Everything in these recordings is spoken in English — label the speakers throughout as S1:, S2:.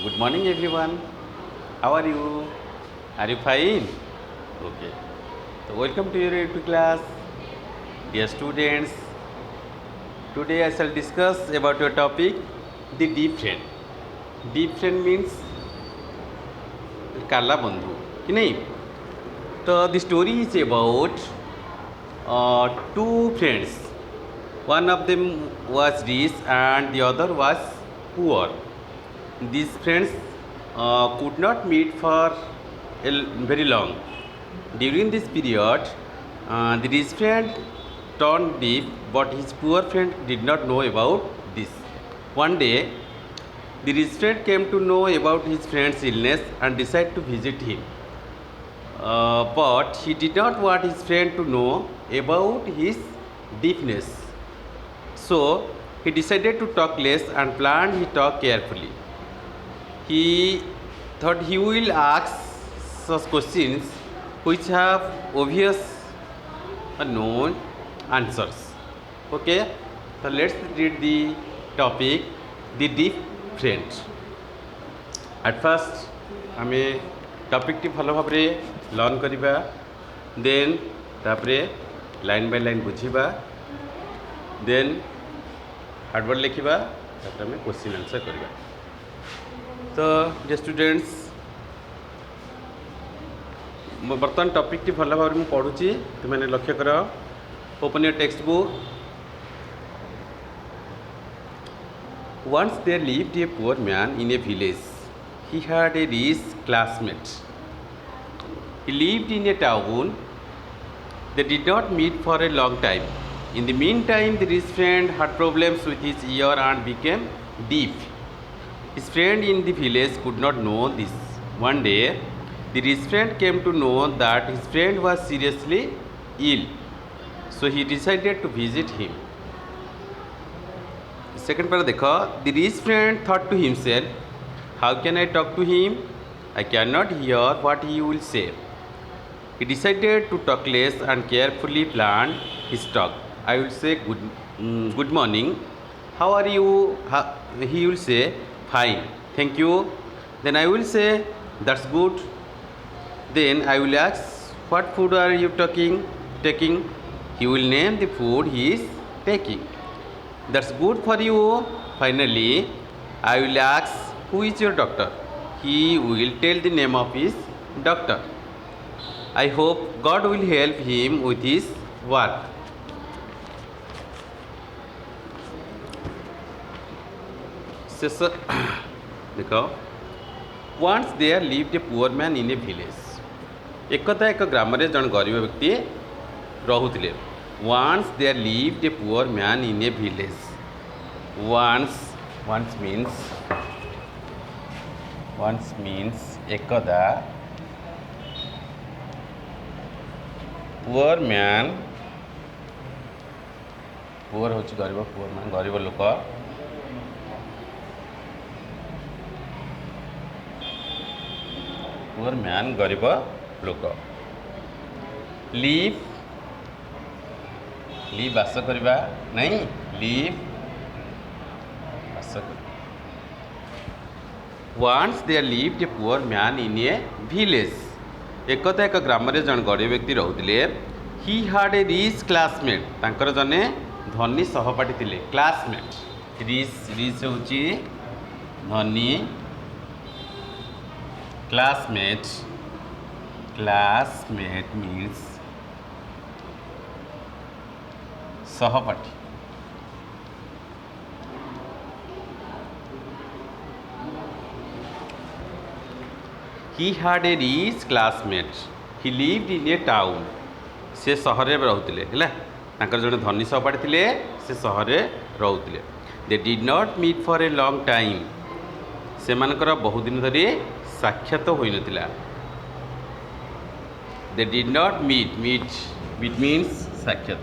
S1: Good morning, everyone. How are you? Are you fine? Okay. So, welcome to your YouTube class, dear students. Today, I shall discuss about your topic, the deep friend. Deep friend means काला बंधु कि नहीं. तो the story is about two friends. One of them was rich and the other was poor. These friends could not meet for very long. During this period, the rich friend turned deep, but his poor friend did not know about this. One day, the rich friend came to know about his friend's illness and decided to visit him. But he did not want his friend to know about his deafness. So he decided to talk less and planned his talk carefully. He thought he will ask such questions which have obvious known answers. Okay, so let's read the topic, the deep friend. At first, आमे topic टी भल भाव learn करिबा, then तापरे line by line बुझिबा, then hard word लिखिबा, तापरे आमे क्वेश्चन आंसर करिबा. तो जे स्टूडेंट्स बर्तमान टॉपिक टी भल भाव में पढ़ुची, तुमने लक्ष्य कर. Open your textbook. Once there lived a poor man in a village. He had a rich classmate. He lived in a town. They did not meet for a long time. In the meantime, the rich friend had problems with his ear and became deaf. His friend in the village could not know this. One day, the rich friend came to know that his friend was seriously ill. So he decided to visit him. Second part देखो. The rich friend thought to himself, how can I talk to him? I cannot hear what he will say. He decided to talk less and carefully planned his talk. I will say good morning. How are you? He will say fine, thank you. Then I will say that's good. Then I will ask what food are you taking? He will name the food he is taking. That's good for you. Finally, I will ask, who is your doctor? He will tell the name of his doctor. I hope God will help him with his work. देखो. Once there lived a poor man in a village. एकदा एक ग्राम रे जन गरीब व्यक्ति रहुथिले. Once there lived a poor man in a village. Once means ekada. Poor man, poor होची गरीब, poor man गरीब लोक. Poor man गरीब लोक. Live बास करवा नहीं, लिव बास कर. Once there lived a poor man in a village. एकदा एक ग्राम रे जन गरीब व्यक्ति रहुथिले. He had a rich classmate. तांकर जने धनी सहपाठी थिले. Classmate. rich होची धनी. Classmate means सहपाठी. He had a rich classmate. He lived in a town. से सहर रे रहुथिले हैला. तांकर जने धनी सहपाठी थिले, से सहर रे रहुथिले. They did not meet for a long time. से मानकर बहुत दिन धरि साक्षात होई नथिला. They did not meet means साक्षात.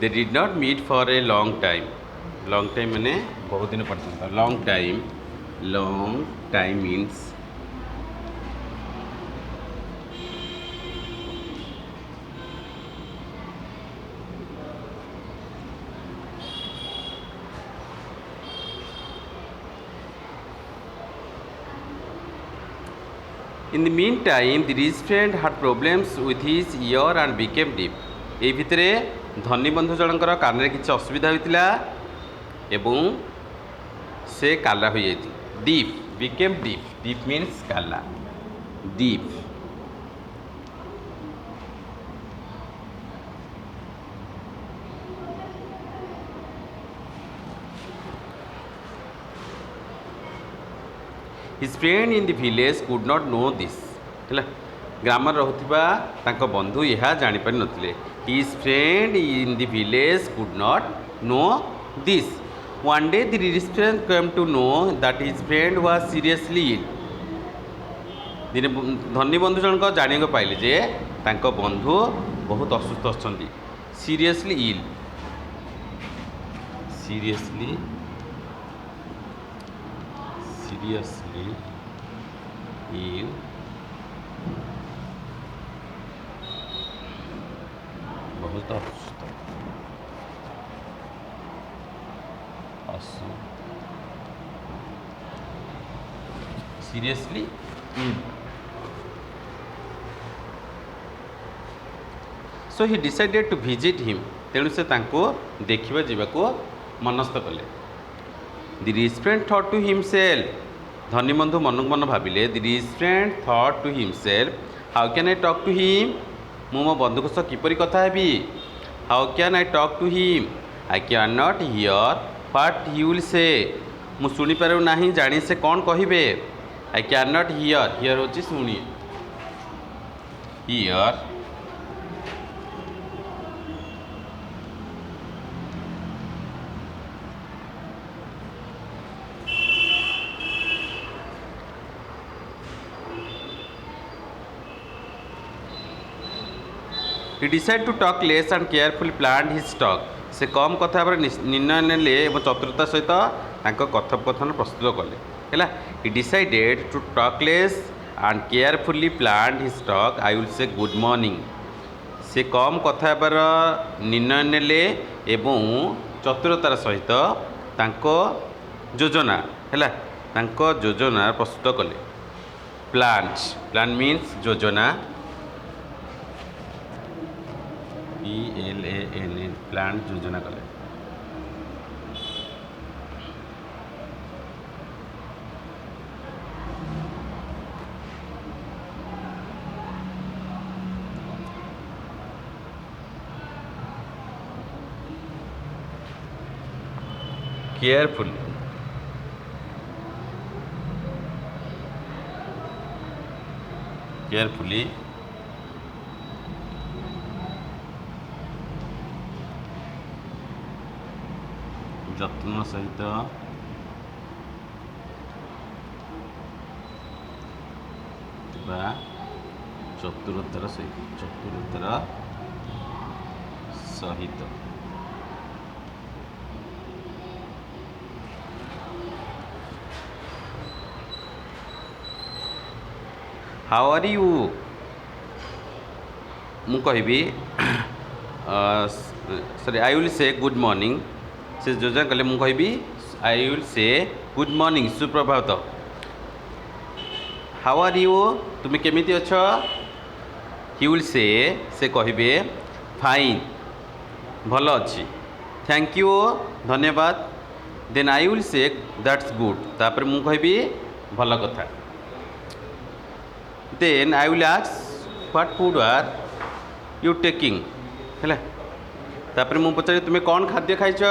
S1: They did not meet for a long time. Long time माने बहुत दिन पर्यंत. Long time means In the meantime, the rich friend had problems with his ear and became deaf. এই ভিতরে ধনী বন্ধু জଣଙ୍କର କାନରେ କିଛି ଅସୁବିଧା ହୋଇଥିଲା ଏବଂ ସେ କାଲା ହୋଇଯାଇଛି. Deaf became deaf. Deaf means Kala. Deaf. His friend in the village could not know this. ହେଲା ଗ୍ରାମରେ ରହୁଥିବା ତାଙ୍କ ବନ୍ଧୁ ଏହା ଜାଣିପାରିନଥିଲେ. His friend in the village could not know this. One day the rich friend came to know that his friend was seriously ill. ଦିନେ ଧନୀ ବନ୍ଧୁ ଜଣକ ଜାଣିବାକୁ ପାଇଲେ ଯେ ତାଙ୍କ ବନ୍ଧୁ ବହୁତ ଅସୁସ୍ଥ ଅଛନ୍ତି. Seriously ill. Seriously ill. बहुत ଅସୁସ୍ଥ. Seriously ill. So he decided to visit him. ତେଣୁ ସେ ତାଙ୍କୁ ଦେଖିବା ଯିବାକୁ ମନସ୍ଥ କଲେ. The rich friend thought to himself. ଧନୀ ବନ୍ଧୁ ମନକୁ ମନ ଭାବିଲେ. The rich friend thought to himself. How can I talk to him? ମୁଁ ମୋ ବନ୍ଧୁଙ୍କ ସହ କିପରି କଥା ହେବି? How can I talk to him? I cannot hear what he will say. ମୁଁ ଶୁଣିପାରୁ ନାହିଁ ଜାଣି ସେ କ'ଣ କହିବେ. I cannot hear. Hear ହେଉଛି ଶୁଣି. Hear. He decided to talk less and carefully planned his talk. से कम कथा निर्णय नेले एवं चतुरता सहित तांको कथोपकथन प्रस्तुत कले. है. He decided to talk less and carefully planned his talk. I will say good morning. से कम कथा निर्णय नेले एवं चतुरतार सहित तांको योजना है तांको योजना प्रस्तुत कले. प्लान मीन्स योजना. PLAN प्लान योजना कले. Carefully. ଯତ୍ନ ସହିତ ବା ଚତୁରତାର ସହିତ How are you? ମୁଁ କହିବି sorry I will say good morning. से योजना कले मु कहबी I will say good morning सुप्रभात. How are you? तुम्हें केमिति अछ? ही विल से कहबे फाइन भल अच्छी. थैंक यू धन्यवाद. Then I will say that's good. तापर मु कहबी भल कथा. Then I will ask what food are you taking. है तापर मु पचारे तुम्हें कौन खाद्य खाइछ?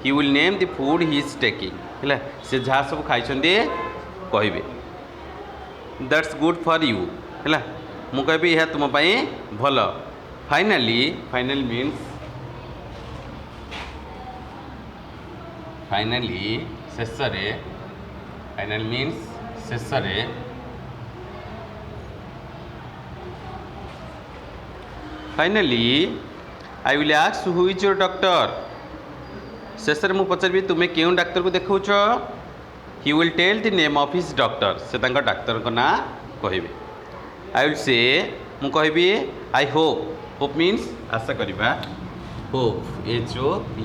S1: He will name the food he is taking. है से जहाँ सब खाई कहबे दैट्स गुड फॉर यू. है मु कहबी यह तुम भल. फाइनाली मीन्स शेष finally I will ask who is your doctor. शेष में पचारि तुम्हें क्यों डाक्तर को देखौछ? He will tell the name of his doctor. से डाक्तर को ना कहबे. आई विल से मु कहबी आई होप मीन्स आशा करवा. Hope HOP.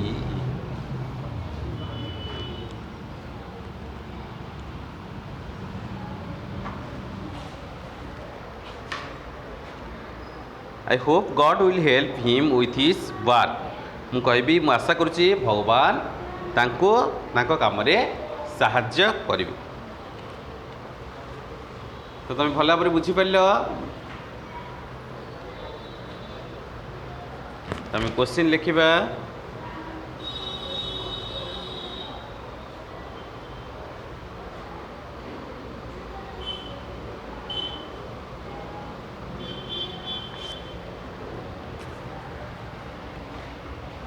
S1: I hope God will help him with his work मु कहबी मु आशा करुच्ची भगवान तांको तांको काम रे साहाय्य करिवे। तो तुम भल भाव बुझीपार तुम क्वेश्चन लिखा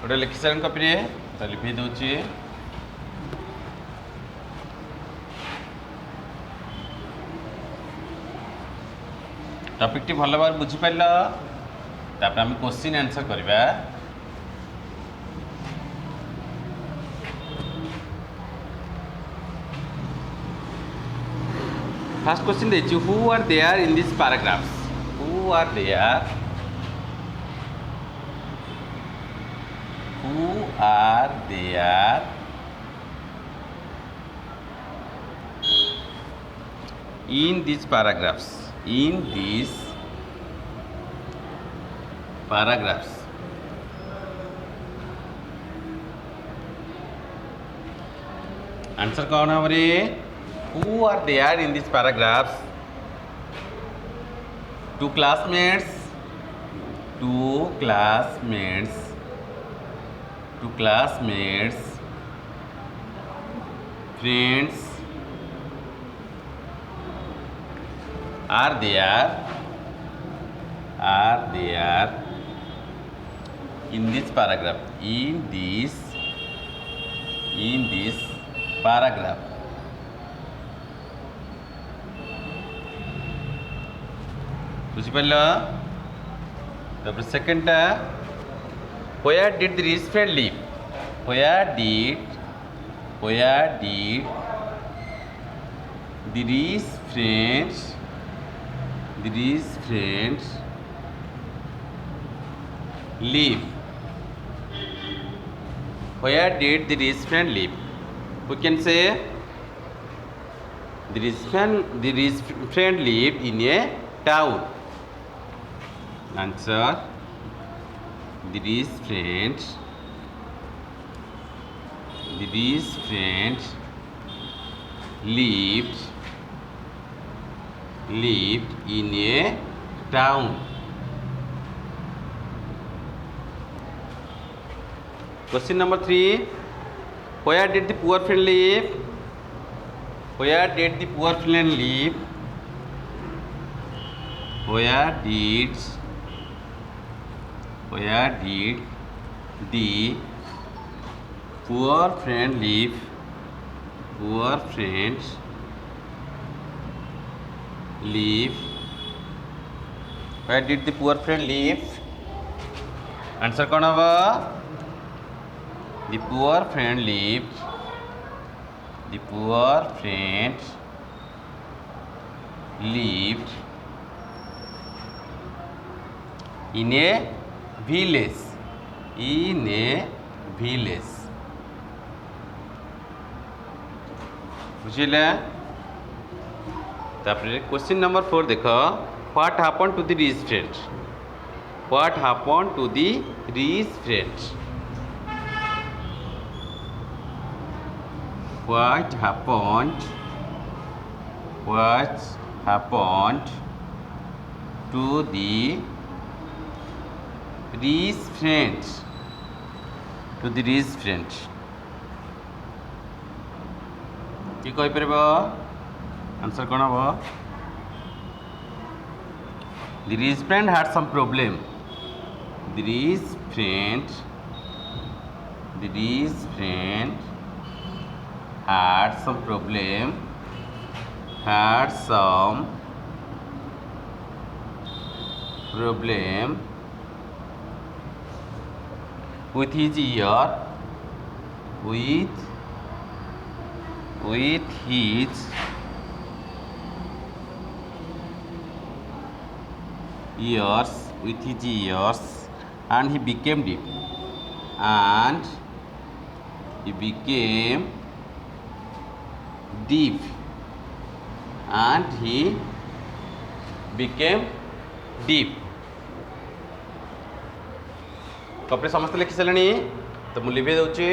S1: गोटे लिखि सारे कपी तो लिखी दूची टॉपिक टी भल भाव बुझीपार तापर आम क्वेश्चन आंसर करवा। फर्स्ट क्वेश्चन देखिए who are there in this paragraphs who are there who are there in these paragraphs answer कौन है रे who are there in these paragraphs two classmates friends are there in this paragraph बुझीपार। तापर second टा where did the rich friend live where did the rich friends live where did the rich friend live we can say the rich friend lived in a town answer the rich friend lived in a town question number 3 where did the poor friend live where did the poor friend live where did the poor friend live where did the poor friend live answer कौन होगा the poor friend lived in a village बुझिले। तापर question number 4 देख what happened to the rich friend what happened to the rich friend what happened to the rich friend कि कहि परबो answer कोन हो the rich friend had some problem the rich friend had some problem with his ear with his ears and he became deaf कपड़े समस्त लिखि सारे तो मुझे लिभे दूची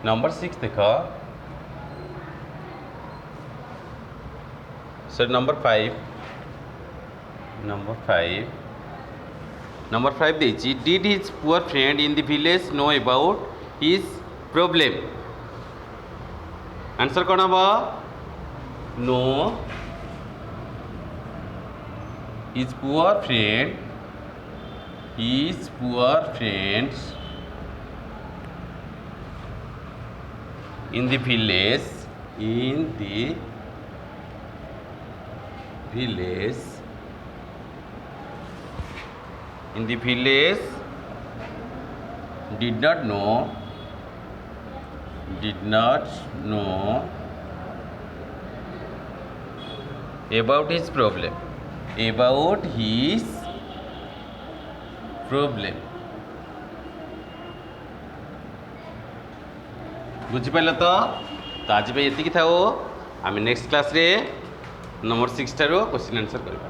S1: नंबर 6 देखो सर नंबर 5 देखिए did his poor friend in the village know about his problem answer कौन हम know his poor friends in the village did not know about his problem बुझिपाल तो आज ये था आम नेक्स्ट क्लास रे नंबर 6 ठार क्वेश्चन आंसर करवा।